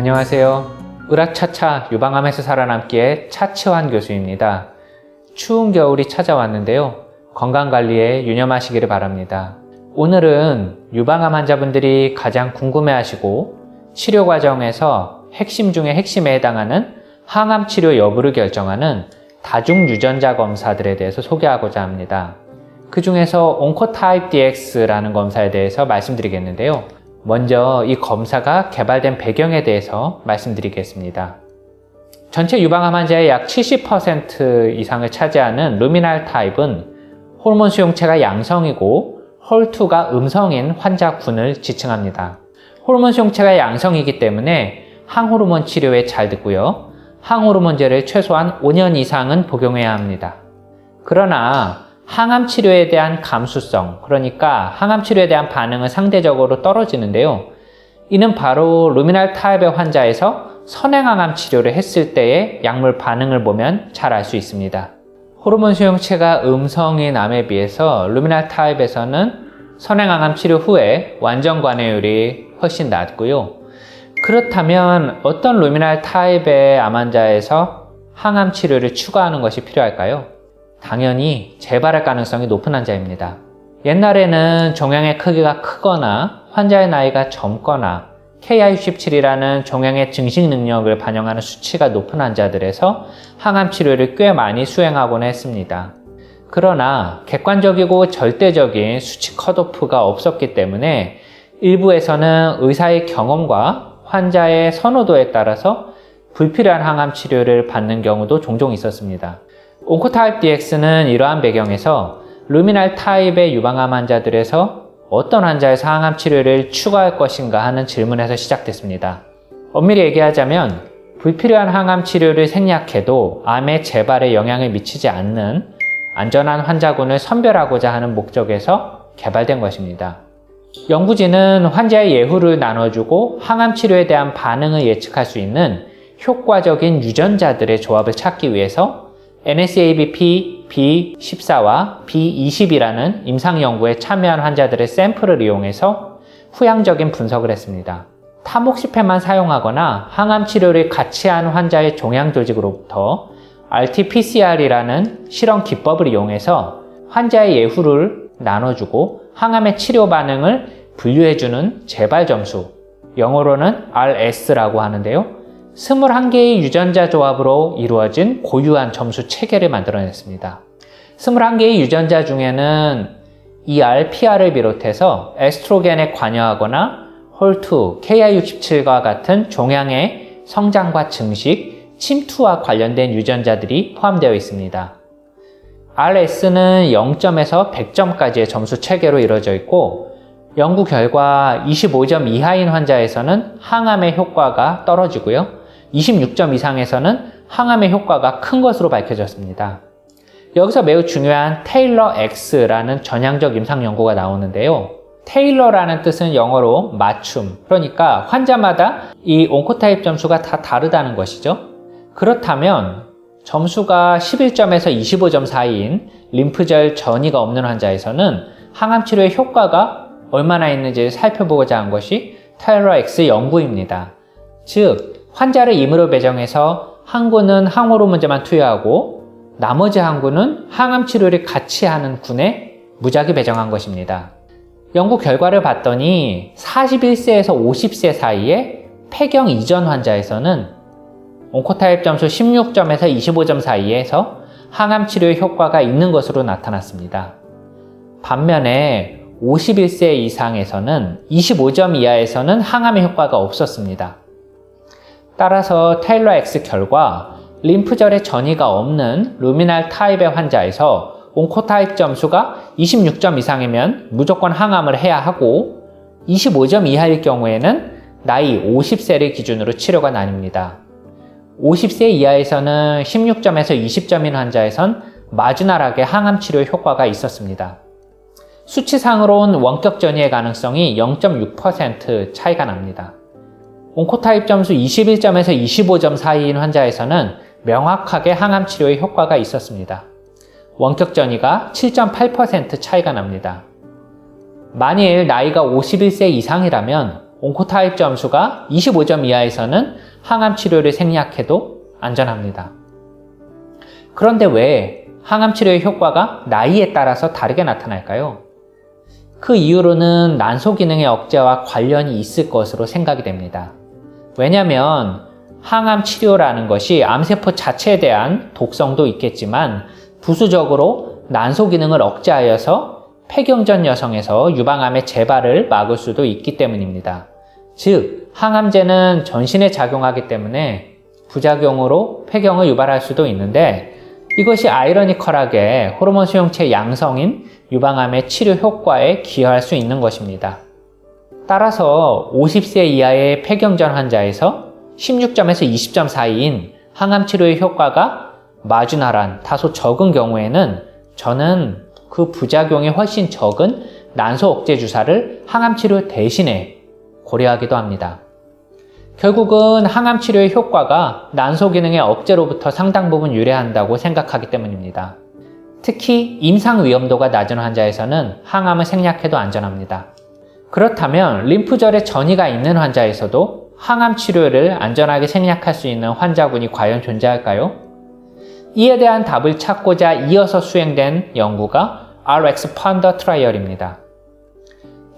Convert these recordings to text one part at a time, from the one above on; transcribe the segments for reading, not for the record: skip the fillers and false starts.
안녕하세요. 으라차차 유방암에서 살아남기의 차치환 교수입니다. 추운 겨울이 찾아왔는데요. 건강관리에 유념하시기를 바랍니다. 오늘은 유방암 환자분들이 가장 궁금해하시고 치료 과정에서 핵심 중에 핵심에 해당하는 항암 치료 여부를 결정하는 다중 유전자 검사들에 대해서 소개하고자 합니다. 그 중에서 온코타입 DX라는 검사에 대해서 말씀드리겠는데요. 먼저 이 검사가 개발된 배경에 대해서 말씀드리겠습니다. 전체 유방암 환자의 약 70% 이상을 차지하는 루미날 타입은 호르몬 수용체가 양성이고 헐2가 음성인 환자군을 지칭합니다. 호르몬 수용체가 양성이기 때문에 항호르몬 치료에 잘 듣고요. 항호르몬제를 최소한 5년 이상은 복용해야 합니다. 그러나 항암 치료에 대한 감수성, 그러니까 항암 치료에 대한 반응은 상대적으로 떨어지는데요. 이는 바로 루미날 타입의 환자에서 선행항암 치료를 했을 때의 약물 반응을 보면 잘 알 수 있습니다. 호르몬 수용체가 음성인 암에 비해서 루미날 타입에서는 선행항암 치료 후에 완전 관해율이 훨씬 낮고요. 그렇다면 어떤 루미날 타입의 암 환자에서 항암 치료를 추가하는 것이 필요할까요? 당연히 재발할 가능성이 높은 환자입니다. 옛날에는 종양의 크기가 크거나 환자의 나이가 젊거나 Ki67이라는 종양의 증식 능력을 반영하는 수치가 높은 환자들에서 항암 치료를 꽤 많이 수행하곤 했습니다. 그러나 객관적이고 절대적인 수치 컷오프가 없었기 때문에 일부에서는 의사의 경험과 환자의 선호도에 따라서 불필요한 항암 치료를 받는 경우도 종종 있었습니다. 온코타입 DX는 이러한 배경에서 루미날 타입의 유방암 환자들에서 어떤 환자에서 항암 치료를 추가할 것인가 하는 질문에서 시작됐습니다. 엄밀히 얘기하자면 불필요한 항암 치료를 생략해도 암의 재발에 영향을 미치지 않는 안전한 환자군을 선별하고자 하는 목적에서 개발된 것입니다. 연구진은 환자의 예후를 나눠주고 항암 치료에 대한 반응을 예측할 수 있는 효과적인 유전자들의 조합을 찾기 위해서 NSABP B14와 B20이라는 임상 연구에 참여한 환자들의 샘플을 이용해서 후향적인 분석을 했습니다. 타목시펜만 사용하거나 항암 치료를 같이 한 환자의 종양 조직으로부터 RT-PCR이라는 실험 기법을 이용해서 환자의 예후를 나눠주고 항암의 치료 반응을 분류해주는 재발 점수, 영어로는 RS라고 하는데요. 21개의 유전자 조합으로 이루어진 고유한 점수 체계를 만들어냈습니다. 21개의 유전자 중에는 ER, PR을 비롯해서 에스트로겐에 관여하거나 헐2, Ki67과 같은 종양의 성장과 증식, 침투와 관련된 유전자들이 포함되어 있습니다. RS는 0점에서 100점까지의 점수 체계로 이루어져 있고 연구 결과 25점 이하인 환자에서는 항암의 효과가 떨어지고요. 26점 이상에서는 항암의 효과가 큰 것으로 밝혀졌습니다. 여기서 매우 중요한 테일러 X라는 전향적 임상 연구가 나오는데요. 테일러라는 뜻은 영어로 맞춤, 그러니까 환자마다 이 온코타입 점수가 다 다르다는 것이죠. 그렇다면 점수가 11점에서 25점 사이인 림프절 전이가 없는 환자에서는 항암 치료의 효과가 얼마나 있는지 살펴보고자 한 것이 테일러 X 연구입니다. 즉, 환자를 임으로 배정해서 한 군은 항호르몬제만 투여하고 나머지 한 군은 항암 치료를 같이 하는 군에 무작위 배정한 것입니다. 연구 결과를 봤더니 41세에서 50세 사이에 폐경 이전 환자에서는 온코타입 점수 16점에서 25점 사이에서 항암 치료의 효과가 있는 것으로 나타났습니다. 반면에 51세 이상에서는 25점 이하에서는 항암의 효과가 없었습니다. 따라서 테일러 X 결과 림프절의 전이가 없는 루미날 타입의 환자에서 온코타입 점수가 26점 이상이면 무조건 항암을 해야 하고 25점 이하일 경우에는 나이 50세를 기준으로 치료가 나뉩니다. 50세 이하에서는 16점에서 20점인 환자에선 마지널하게 항암 치료의 효과가 있었습니다. 수치상으로는 원격 전이의 가능성이 0.6% 차이가 납니다. 온코타입 점수 21점에서 25점 사이인 환자에서는 명확하게 항암 치료의 효과가 있었습니다. 원격 전이가 7.8% 차이가 납니다. 만일 나이가 51세 이상이라면 온코타입 점수가 25점 이하에서는 항암 치료를 생략해도 안전합니다. 그런데 왜 항암 치료의 효과가 나이에 따라서 다르게 나타날까요? 그 이유로는 난소 기능의 억제와 관련이 있을 것으로 생각이 됩니다. 왜냐하면 항암 치료라는 것이 암세포 자체에 대한 독성도 있겠지만 부수적으로 난소 기능을 억제하여서 폐경전 여성에서 유방암의 재발을 막을 수도 있기 때문입니다. 즉, 항암제는 전신에 작용하기 때문에 부작용으로 폐경을 유발할 수도 있는데 이것이 아이러니컬하게 호르몬 수용체 양성인 유방암의 치료 효과에 기여할 수 있는 것입니다. 따라서 50세 이하의 폐경전 환자에서 16점에서 20점 사이인 항암 치료의 효과가 마주나란 다소 적은 경우에는 저는 그 부작용이 훨씬 적은 난소 억제 주사를 항암 치료 대신에 고려하기도 합니다. 결국은 항암 치료의 효과가 난소 기능의 억제로부터 상당 부분 유래한다고 생각하기 때문입니다. 특히 임상 위험도가 낮은 환자에서는 항암을 생략해도 안전합니다. 그렇다면 림프절에 전이가 있는 환자에서도 항암 치료를 안전하게 생략할 수 있는 환자군이 과연 존재할까요? 이에 대한 답을 찾고자 이어서 수행된 연구가 RxPonder 트라이얼입니다.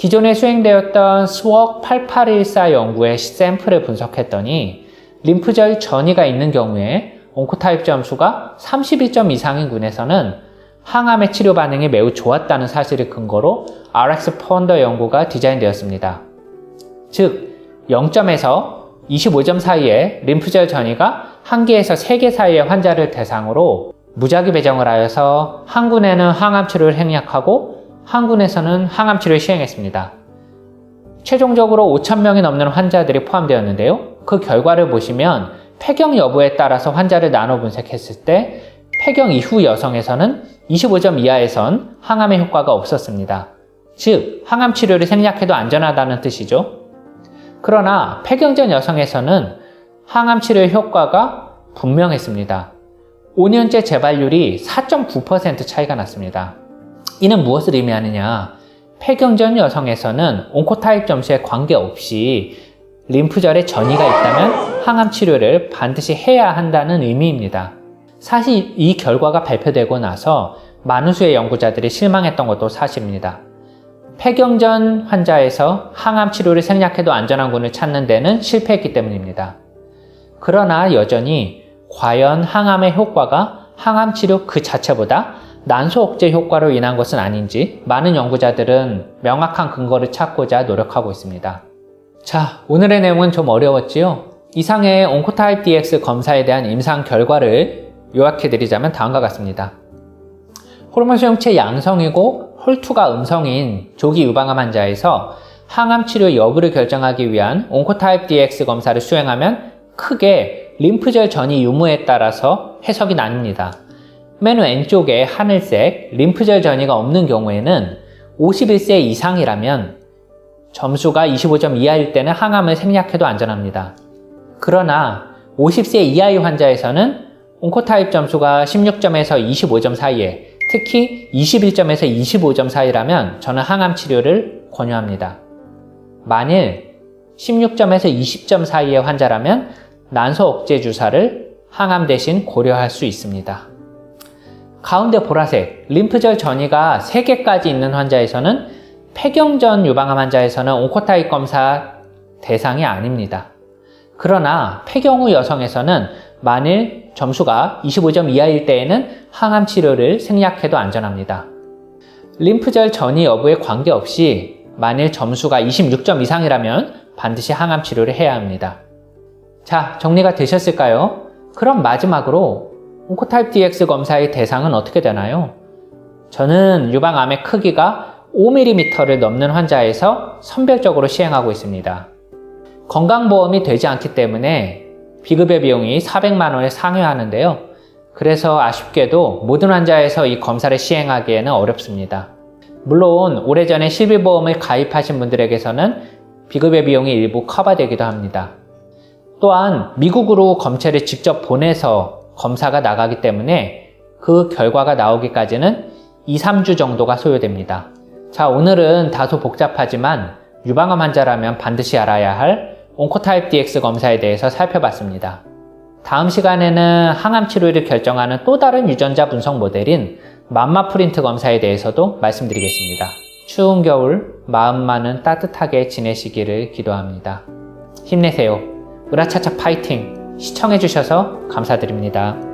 기존에 수행되었던 스웍 8814 연구의 샘플을 분석했더니 림프절 전이가 있는 경우에 온코타입 점수가 31점 이상인 군에서는 항암의 치료 반응이 매우 좋았다는 사실을 근거로 RxPonder 연구가 디자인되었습니다. 즉, 0점에서 25점 사이에 림프절 전이가 1개에서 3개 사이의 환자를 대상으로 무작위 배정을 하여서 한 군에는 항암 치료를 생략하고 한 군에서는 항암 치료를 시행했습니다. 최종적으로 5,000명이 넘는 환자들이 포함되었는데요. 그 결과를 보시면 폐경 여부에 따라서 환자를 나눠 분석했을 때 폐경 이후 여성에서는 25점 이하에선 항암의 효과가 없었습니다. 즉, 항암 치료를 생략해도 안전하다는 뜻이죠. 그러나 폐경 전 여성에서는 항암 치료의 효과가 분명했습니다. 5년째 재발률이 4.9% 차이가 났습니다. 이는 무엇을 의미하느냐? 폐경 전 여성에서는 온코타입 점수에 관계없이 림프절에 전이가 있다면 항암 치료를 반드시 해야 한다는 의미입니다. 사실 이 결과가 발표되고 나서 많은 수의 연구자들이 실망했던 것도 사실입니다. 폐경 전 환자에서 항암 치료를 생략해도 안전한 군을 찾는 데는 실패했기 때문입니다. 그러나 여전히 과연 항암의 효과가 항암 치료 그 자체보다 난소 억제 효과로 인한 것은 아닌지 많은 연구자들은 명확한 근거를 찾고자 노력하고 있습니다. 자, 오늘의 내용은 좀 어려웠지요? 이상의 온코타입 DX 검사에 대한 임상 결과를 요약해드리자면 다음과 같습니다. 호르몬 수용체 양성이고 홀투가 음성인 조기 유방암 환자에서 항암 치료 여부를 결정하기 위한 온코타입 DX 검사를 수행하면 크게 림프절 전이 유무에 따라서 해석이 나뉩니다. 맨 왼쪽에 하늘색 림프절 전이가 없는 경우에는 51세 이상이라면 점수가 25점 이하일 때는 항암을 생략해도 안전합니다. 그러나 50세 이하의 환자에서는 온코타입 점수가 16점에서 25점 사이에, 특히 21점에서 25점 사이라면 저는 항암 치료를 권유합니다. 만일 16점에서 20점 사이의 환자라면 난소 억제 주사를 항암 대신 고려할 수 있습니다. 가운데 보라색, 림프절 전이가 3개까지 있는 환자에서는 폐경전 유방암 환자에서는 온코타입 검사 대상이 아닙니다. 그러나 폐경 후 여성에서는 만일 점수가 25점 이하일 때에는 항암 치료를 생략해도 안전합니다. 림프절 전이 여부에 관계없이 만일 점수가 26점 이상이라면 반드시 항암 치료를 해야 합니다. 자, 정리가 되셨을까요? 그럼 마지막으로 온코타입 DX 검사의 대상은 어떻게 되나요? 저는 유방암의 크기가 5mm를 넘는 환자에서 선별적으로 시행하고 있습니다. 건강보험이 되지 않기 때문에 비급여 비용이 400만 원에 상회하는데요. 그래서 아쉽게도 모든 환자에서 이 검사를 시행하기에는 어렵습니다. 물론 오래전에 실비보험을 가입하신 분들에게서는 비급여 비용이 일부 커버되기도 합니다. 또한 미국으로 검체를 직접 보내서 검사가 나가기 때문에 그 결과가 나오기까지는 2, 3주 정도가 소요됩니다. 자, 오늘은 다소 복잡하지만 유방암 환자라면 반드시 알아야 할 온코타입 DX 검사에 대해서 살펴봤습니다. 다음 시간에는 항암 치료를 결정하는 또 다른 유전자 분석 모델인 맘마 프린트 검사에 대해서도 말씀드리겠습니다. 추운 겨울 마음만은 따뜻하게 지내시기를 기도합니다. 힘내세요. 으라차차 파이팅! 시청해주셔서 감사드립니다.